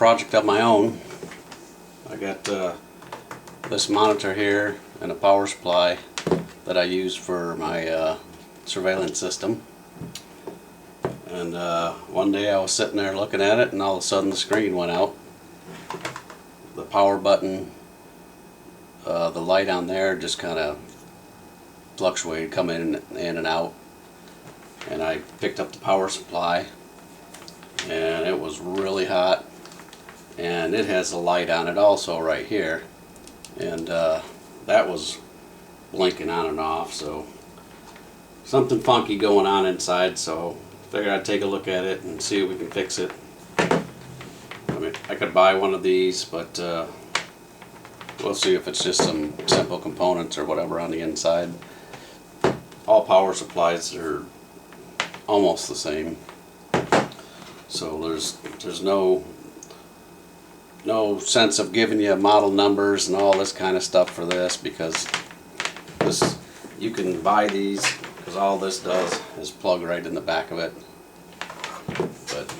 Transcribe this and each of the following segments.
project of my own. I got this monitor here and a power supply that I use for my surveillance system. And one day I was sitting there looking at it, and all of a sudden the screen went out. The power button, the light on there just kind of fluctuated, come in and out. And I picked up the power supply, and it was really hot. And it has a light on it also right here, and that was blinking on and off. So something funky going on inside. So figured I'd take a look at it and see if we can fix it. I mean, I could buy one of these, but we'll see if it's just some simple components or whatever on the inside. All power supplies are almost the same, so there's no sense of giving you model numbers and all this kind of stuff for this, because this, you can buy these, because all this does is plug right in the back of it. But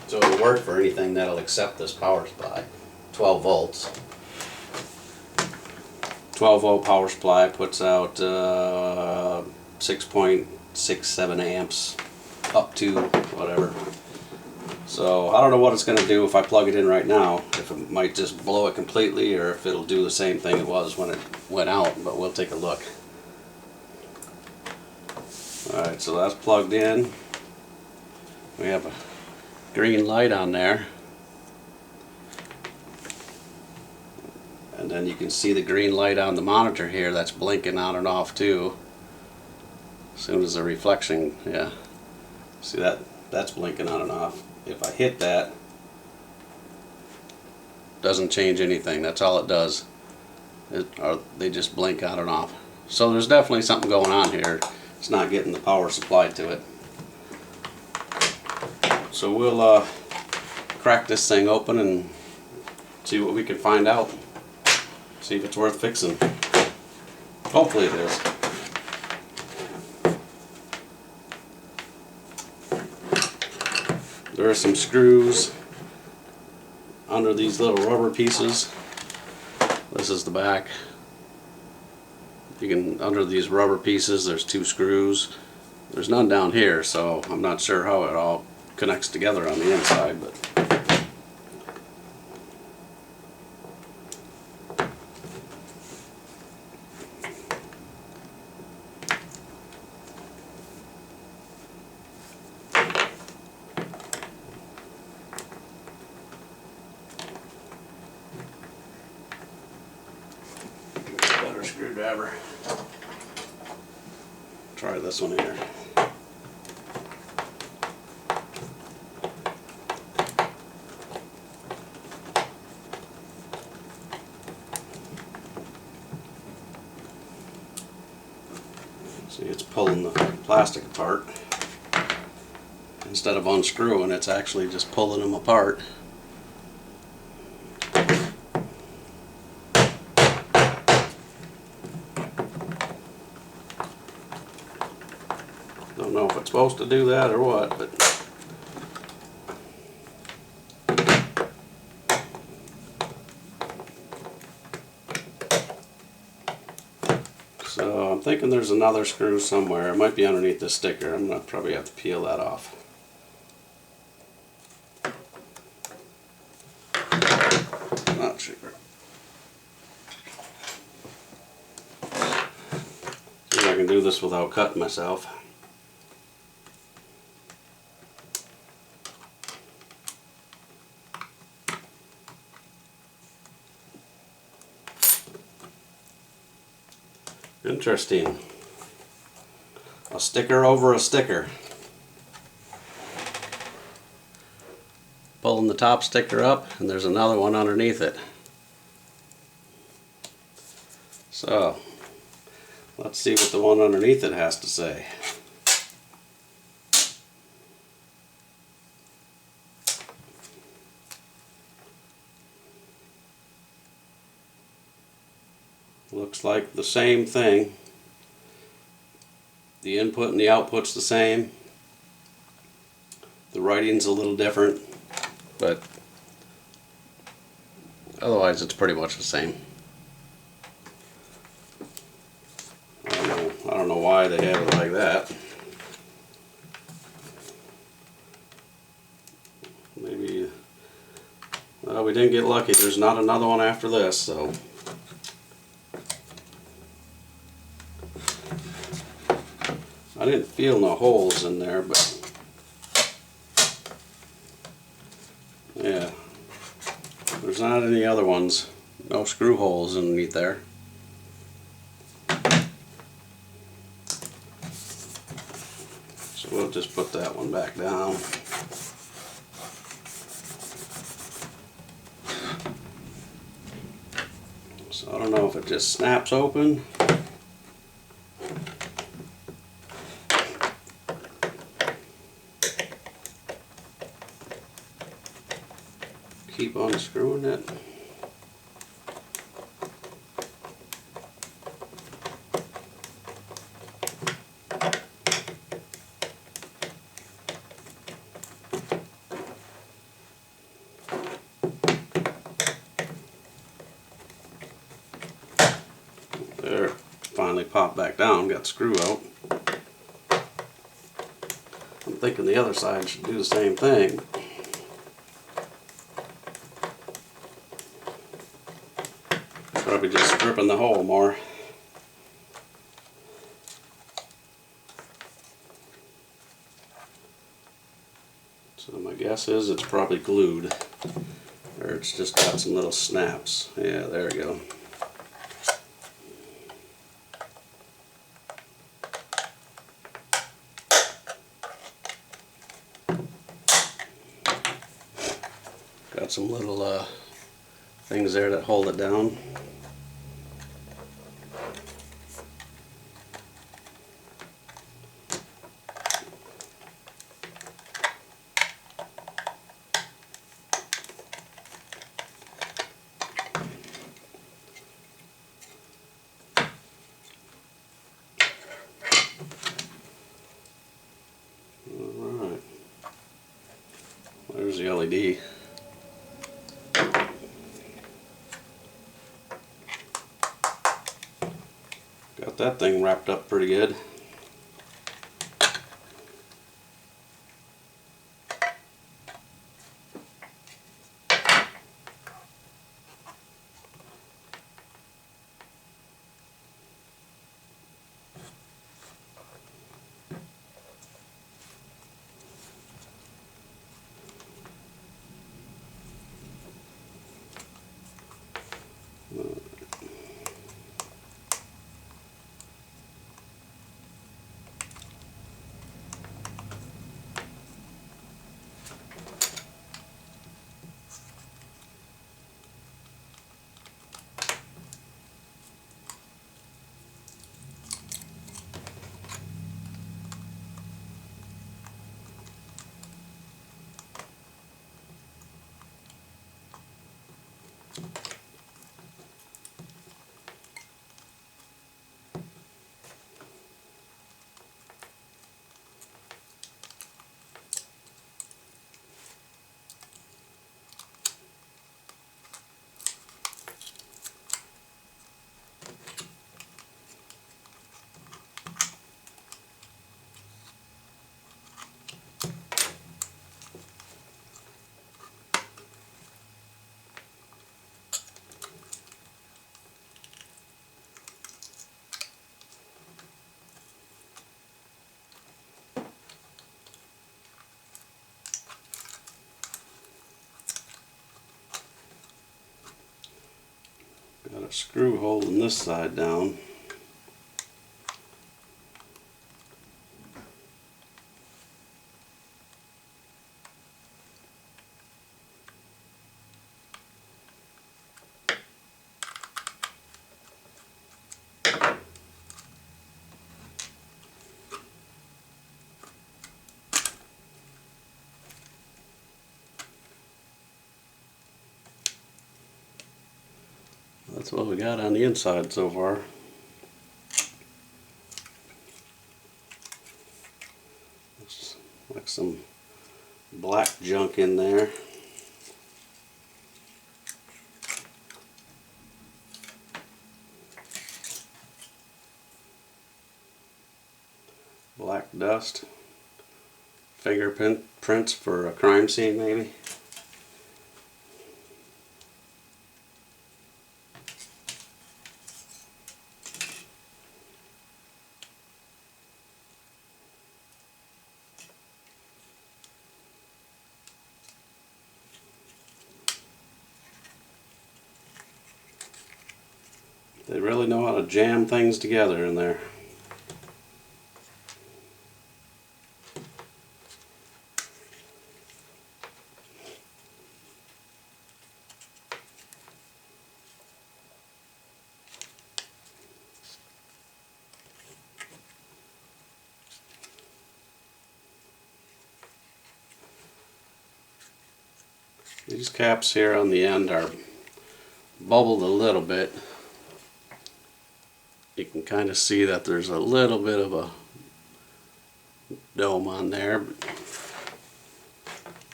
so it'll work for anything that'll accept this power supply. 12 volts. 12 volt power supply puts out 6.67 amps up to whatever. So I don't know what it's going to do if I plug it in right now, if it might just blow it completely, or if it'll do the same thing it was when it went out, but we'll take a look. Alright, so that's plugged in. We have a green light on there. And then you can see the green light on the monitor here that's blinking on and off too. As soon as the reflection, yeah. See that? That's blinking on and off. If I hit that, doesn't change anything. That's all it does. They just blink on and off. So there's definitely something going on here. It's not getting the power supplied to it. So we'll crack this thing open and see what we can find out. See if it's worth fixing. Hopefully it is. There are some screws under these little rubber pieces. This is the back. You can, under these rubber pieces, there's 2 screws. There's none down here, so I'm not sure how it all connects together on the inside, but better screwdriver. Try this one here. See, it's pulling the plastic apart. Instead of unscrewing, it's actually just pulling them apart. Don't know if it's supposed to do that or what, but so I'm thinking there's another screw somewhere. It might be underneath this sticker. I'm gonna probably have to peel that off. Not sure. See if I can do this without cutting myself. Interesting. A sticker over a sticker. Pulling the top sticker up, and there's another one underneath it. So, let's see what the one underneath it has to say. Looks like the same thing. The input and the output's the same. The writing's a little different, but Otherwise it's pretty much the same. I don't know why they have it like that. Maybe, well, we didn't get lucky. There's not another one after this, so. I didn't feel no holes in there, but yeah, there's not any other ones. No screw holes underneath there. So we'll just put that one back down. So I don't know if it just snaps open. Keep unscrewing it. There, finally popped back down, got the screw out. I'm thinking the other side should do the same thing. Probably just stripping the hole more. So my guess is it's probably glued, or it's just got some little snaps. Yeah, there we go. Got some little things there that hold it down. Alright, there's the LED. Got that thing wrapped up pretty good. Got a screw holding this side down. That's what we got on the inside so far. Looks like some black junk in there. black dust. Fingerprints for a crime scene maybe. They really know how to jam things together in there. These caps here on the end are bubbled a little bit. You can kind of see that there's a little bit of a dome on there, but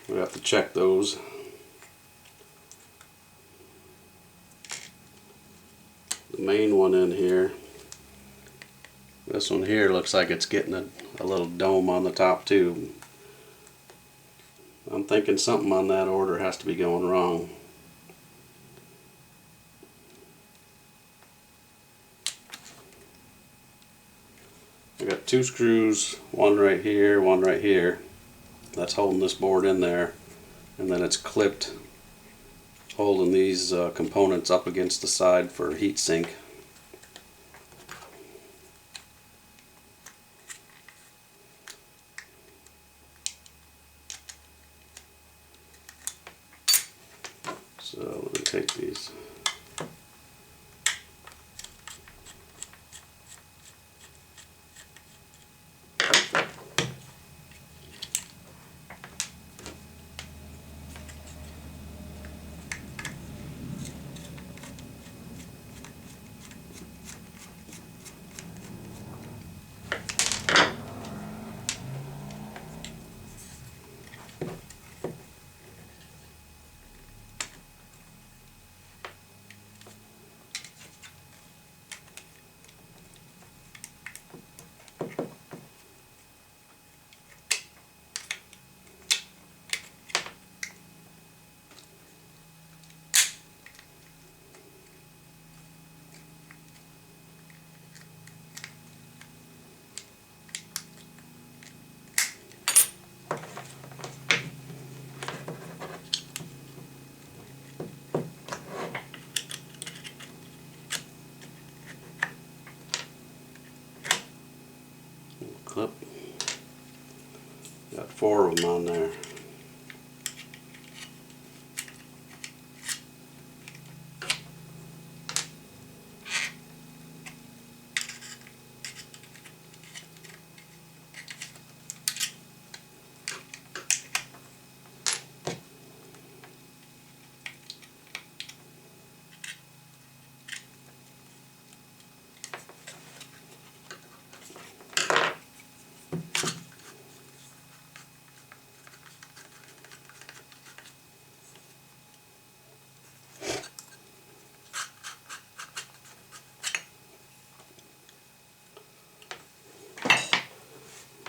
we have to check those. The main one in here, this one here looks like it's getting a little dome on the top too. I'm thinking something on that order has to be going wrong. I got two screws, one right here, one right here. That's holding this board in there, and then it's clipped, holding these components up against the side for heat sink. So let me take these. Clip. Got 4 of them on there.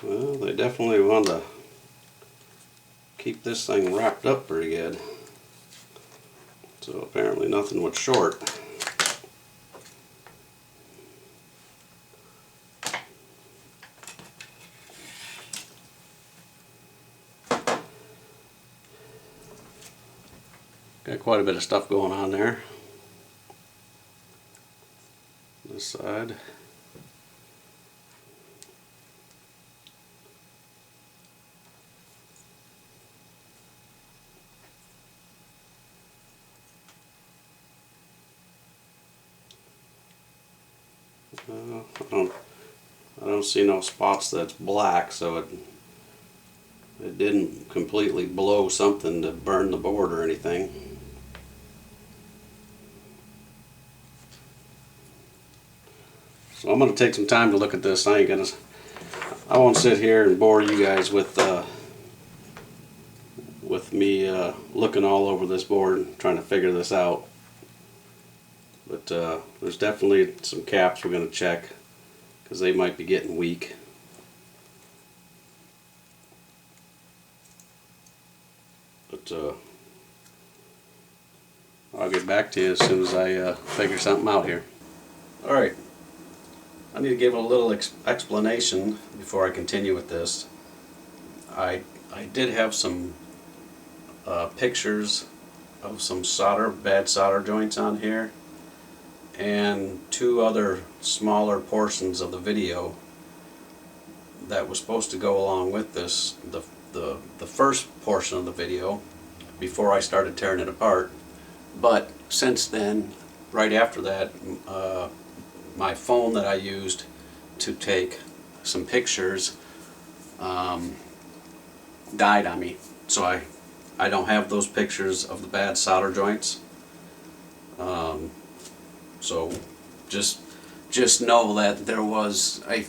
Well, they definitely want to keep this thing wrapped up pretty good. So apparently nothing was short. Got quite a bit of stuff going on there. This side. I don't see no spots that's black, so it didn't completely blow something to burn the board or anything. So I'm going to take some time to look at this. I won't sit here and bore you guys with me looking all over this board trying to figure this out. But there's definitely some caps we're going to check because they might be getting weak. I'll get back to you as soon as I figure something out here. Alright, I need to give a little explanation before I continue with this. I did have some pictures of some bad solder joints on here, and two other smaller portions of the video that was supposed to go along with this. The first portion of the video before I started tearing it apart, but since then, right after that, my phone that I used to take some pictures died on me, so I don't have those pictures of the bad solder joints. So just know that there was a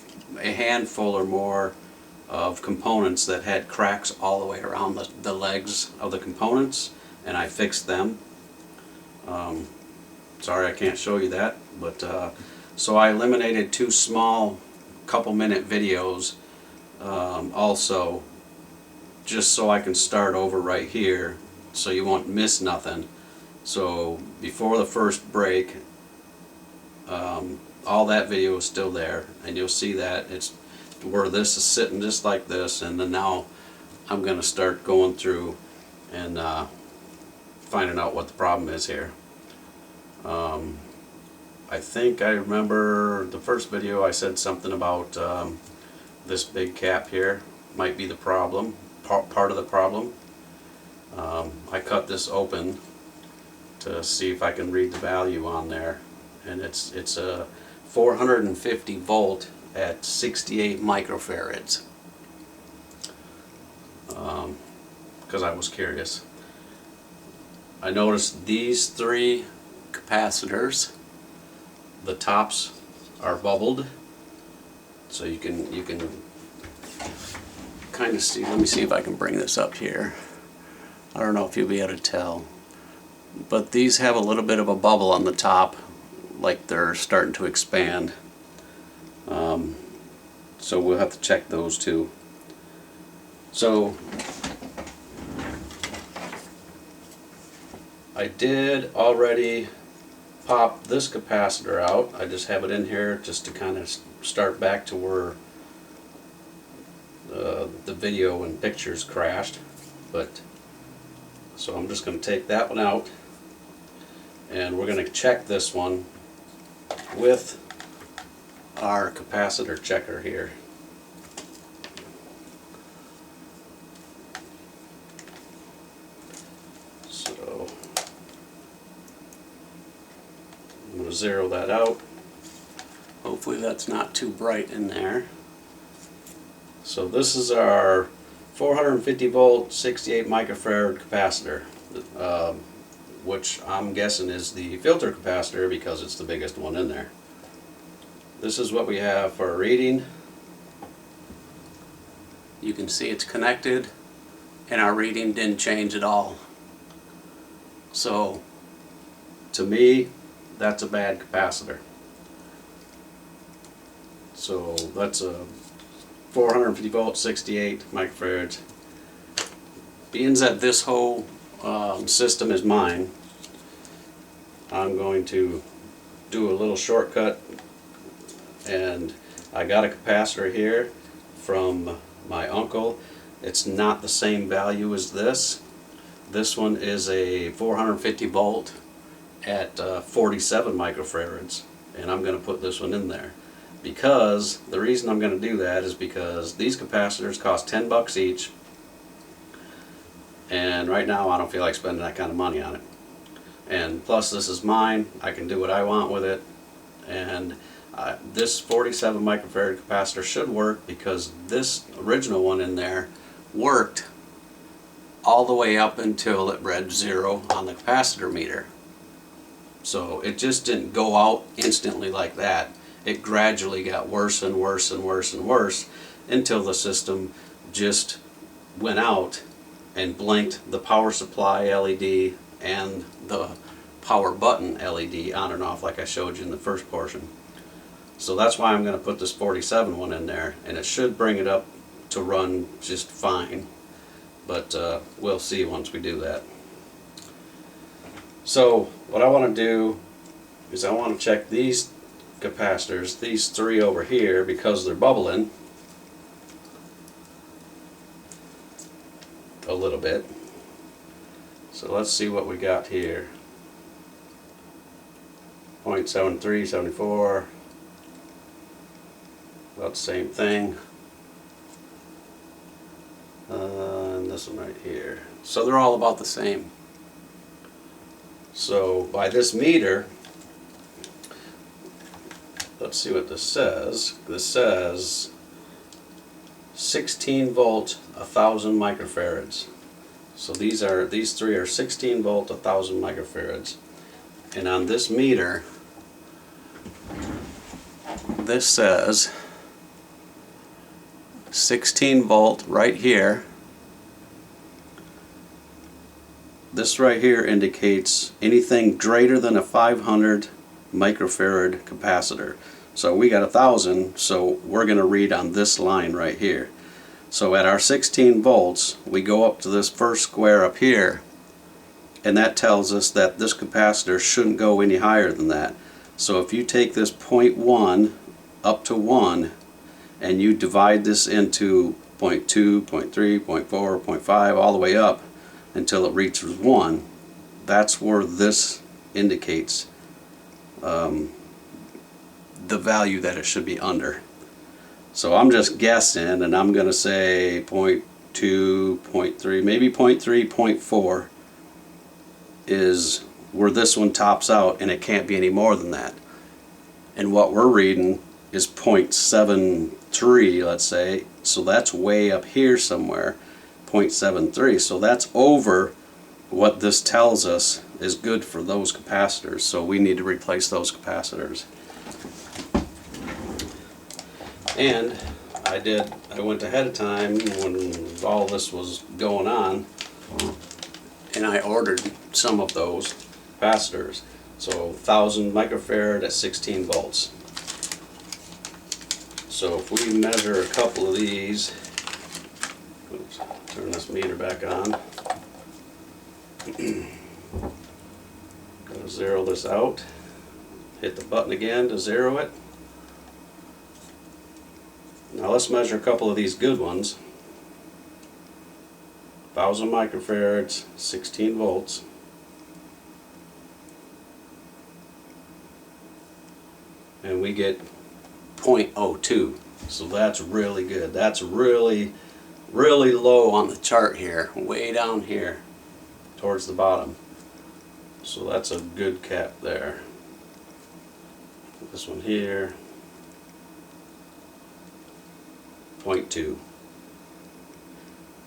handful or more of components that had cracks all the way around the legs of the components, and I fixed them. Sorry I can't show you that, but so I eliminated two small couple-minute videos also, just so I can start over right here so you won't miss nothing. So before the first break, all that video is still there, and you'll see that it's where this is sitting just like this, and then now I'm going to start going through and finding out what the problem is here. I think I remember the first video I said something about this big cap here might be the problem, part of the problem. I cut this open to see if I can read the value on there, and it's a 450 volt at 68 microfarads, because I was curious. I noticed these three capacitors, the tops are bubbled, so you can kind of see. Let me see if I can bring this up here. I don't know if you'll be able to tell, but these have a little bit of a bubble on the top, like they're starting to expand. So we'll have to check those too. So I did already pop this capacitor out. I just have it in here just to kind of start back to where the video and pictures crashed. But so I'm just going to take that one out, and we're going to check this one with our capacitor checker here. So I'm going to zero that out. Hopefully that's not too bright in there. So this is our 450 volt 68 microfarad capacitor, which I'm guessing is the filter capacitor because it's the biggest one in there. This is what we have for a reading. You can see it's connected, and our reading didn't change at all. So to me, that's a bad capacitor. So that's a 450 volt 68 microfarads. Being that this whole system is mine, I'm going to do a little shortcut, and I got a capacitor here from my uncle. It's not the same value as this. This one is a 450 volt at 47 microfarads, and I'm going to put this one in there. Because the reason I'm going to do that is because these capacitors cost 10 bucks each, and right now I don't feel like spending that kind of money on it. And plus, this is mine. I can do what I want with it, and this 47 microfarad capacitor should work because this original one in there worked all the way up until it read 0 on the capacitor meter. So it just didn't go out instantly like that. It gradually got worse and worse and worse and worse until the system just went out and blinked the power supply LED and the power button LED on and off like I showed you in the first portion. So that's why I'm going to put this 47 one in there, and it should bring it up to run just fine. but we'll see once we do that. So what I want to do is I want to check these capacitors, these three over here, because they're bubbling a little bit. So let's see what we got here. 0.73, 74, about the same thing. And this one right here. So they're all about the same. So by this meter, let's see what this says. This says 16 volt, 1,000 microfarads. So these three are 16 volt, 1,000 microfarads. And on this meter, this says 16 volt right here. This right here indicates anything greater than a 500 microfarad capacitor. So we got 1,000, so we're going to read on this line right here. So at our 16 volts, we go up to this first square up here, and that tells us that this capacitor shouldn't go any higher than that. So if you take this 0.1 up to 1 and you divide this into 0.2, 0.3, 0.4, 0.5 all the way up until it reaches 1, that's where this indicates the value that it should be under. So I'm just guessing, and I'm going to say 0.2, 0.3, maybe 0.3, 0.4 is where this one tops out, and it can't be any more than that. And what we're reading is 0.73, let's say, so that's way up here somewhere, 0.73. So that's over what this tells us is good for those capacitors, so we need to replace those capacitors. And I went ahead of time when all this was going on, and I ordered some of those capacitors. So 1,000 microfarad at 16 volts. So if we measure a couple of these, oops, turn this meter back on. Gonna zero this out. Hit the button again to zero it. Now let's measure a couple of these good ones. 1,000 microfarads, 16 volts. And we get 0.02. So that's really good. That's really low on the chart here, way down here towards the bottom. So that's a good cap there. This one here, 0.2.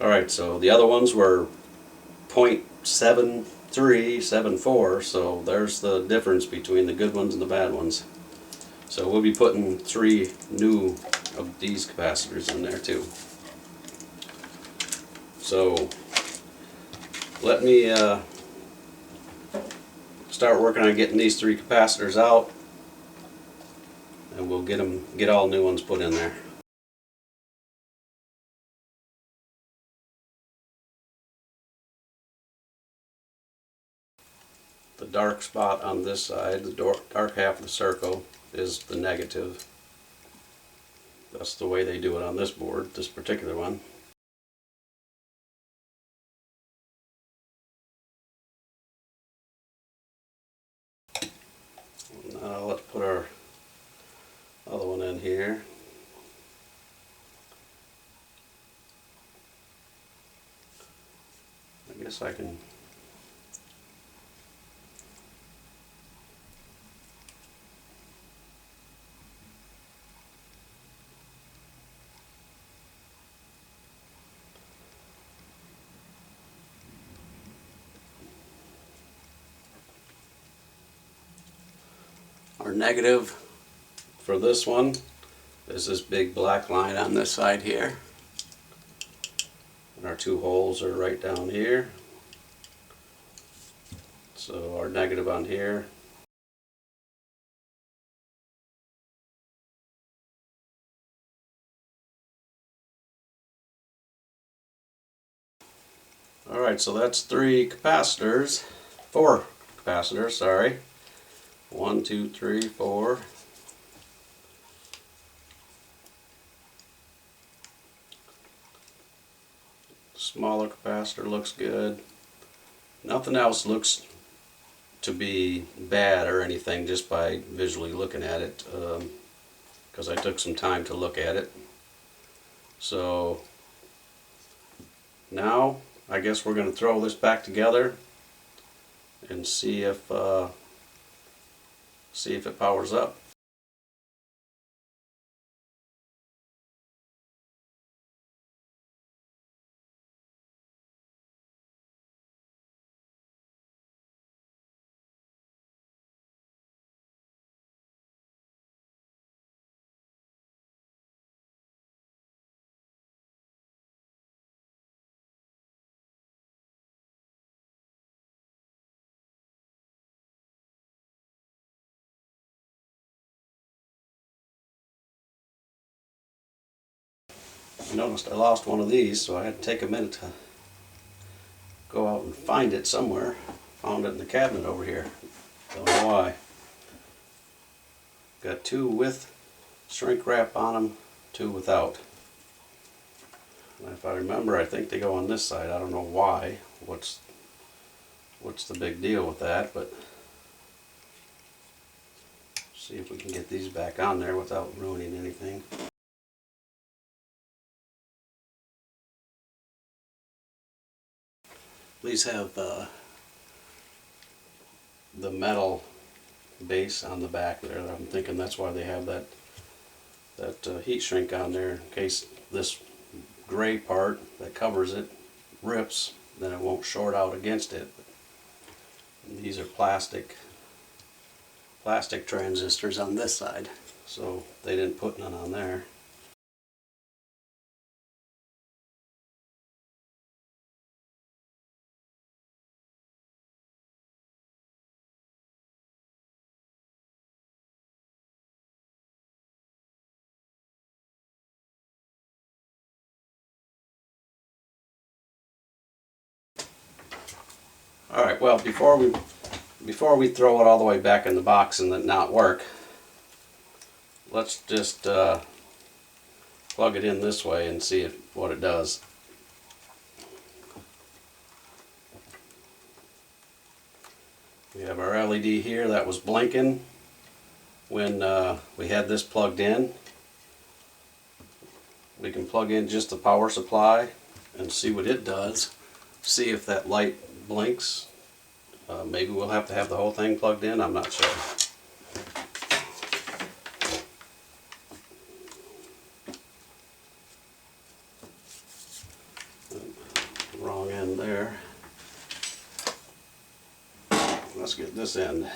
Alright, so the other ones were 0.73, 74, so there's the difference between the good ones and the bad ones. So we'll be putting 3 new of these capacitors in there too. So let me start working on getting these 3 capacitors out, and we'll get all new ones put in there. The dark spot on this side, the dark half of the circle, is the negative. That's the way they do it on this board, this particular one. Now let's put our other one in here. I guess I can our negative for this one is this big black line on this side here. And our 2 holes are right down here. So our negative on here. Alright, so that's four capacitors, sorry. 1, 2, 3, 4. Smaller capacitor looks good. Nothing else looks to be bad or anything just by visually looking at it, because I took some time to look at it. So now I guess we're going to throw this back together and see if it powers up. I noticed I lost one of these, so I had to take a minute to go out and find it somewhere. Found it in the cabinet over here. Don't know why. Got two with shrink wrap on them, two without. And if I remember, I think they go on this side. I don't know why. What's the big deal with that? But see if we can get these back on there without ruining anything. These have the metal base on the back there. I'm thinking that's why they have that heat shrink on there, in case this gray part that covers it rips, then it won't short out against it. And these are plastic transistors on this side, so they didn't put none on there. Alright, well, before we throw it all the way back in the box and it not work, let's just plug it in this way and see what it does. We have our LED here that was blinking when we had this plugged in. We can plug in just the power supply and see what it does. See if that light blinks. Maybe we'll have to have the whole thing plugged in, I'm not sure. Wrong end there. Let's get this end.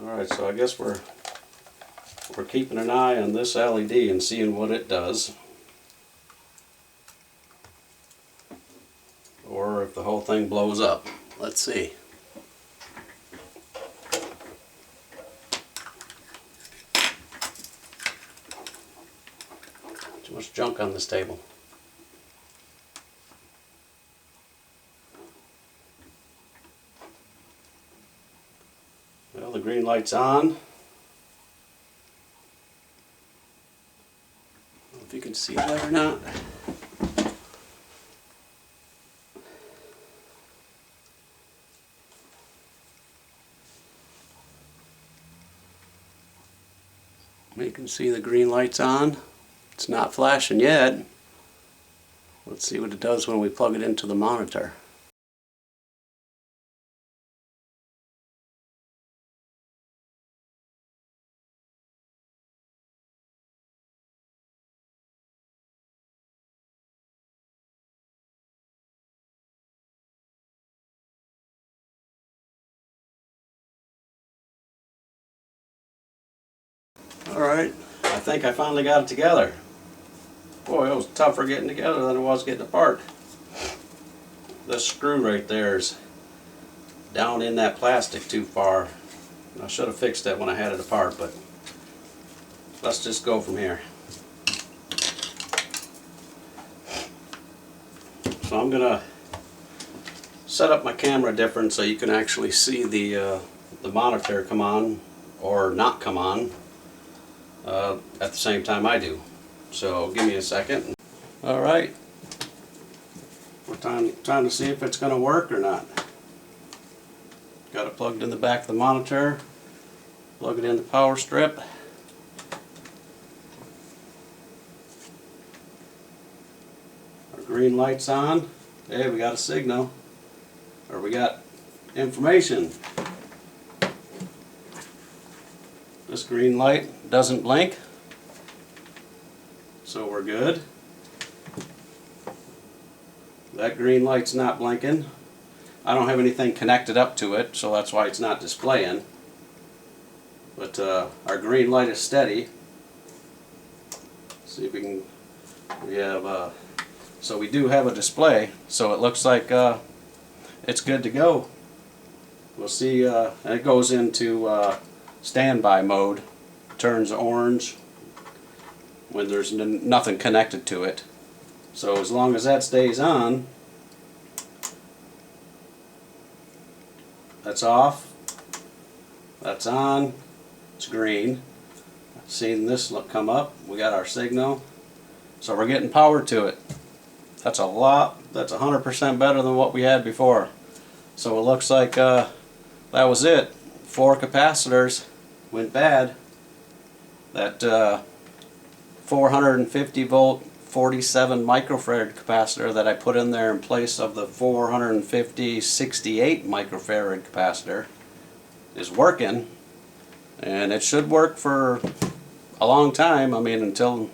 Alright, so I guess we're keeping an eye on this LED and seeing what it does. Or if the whole thing blows up. Let's see. Too much junk on this table. Well, the green light's on. I don't know if you can see that or not. You can see the green light's on. It's not flashing yet. Let's see what it does when we plug it into the monitor. Alright, I think I finally got it together. Boy, it was tougher getting together than it was getting apart. This screw right there is down in that plastic too far. I should have fixed that when I had it apart, but let's just go from here. So I'm gonna set up my camera different so you can actually see the monitor come on or not come on at the same time I do. So give me a second. Alright, we're trying to see if it's going to work or not. Got it plugged in the back of the monitor, plug it in the power strip. Our green light's on. Hey, we got a signal, or we got information. This green light doesn't blink, so we're good. That green light's not blinking. I don't have anything connected up to it, so that's why it's not displaying. But our green light is steady. See if we can. We have. So we do have a display, so it looks like it's good to go. We'll see. And it goes into standby mode. Turns orange when there's nothing connected to it. So as long as that stays on, that's off, that's on, it's green. Seeing this look come up, we got our signal. So we're getting power to it. That's a lot, that's 100% better than what we had before. So it looks like that was it. 4 capacitors went bad. That 450 volt 47 microfarad capacitor that I put in there in place of the 450 68 microfarad capacitor is working, and it should work for a long time. I mean, until,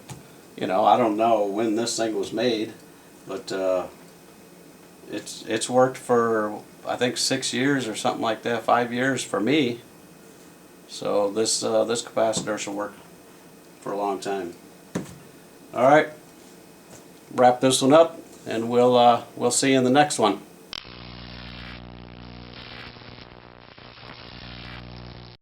you know, I don't know when this thing was made, but it's worked for, I think, 6 years or something like that, 5 years for me. So this capacitor should work for a long time. All right, wrap this one up, and we'll see you in the next one.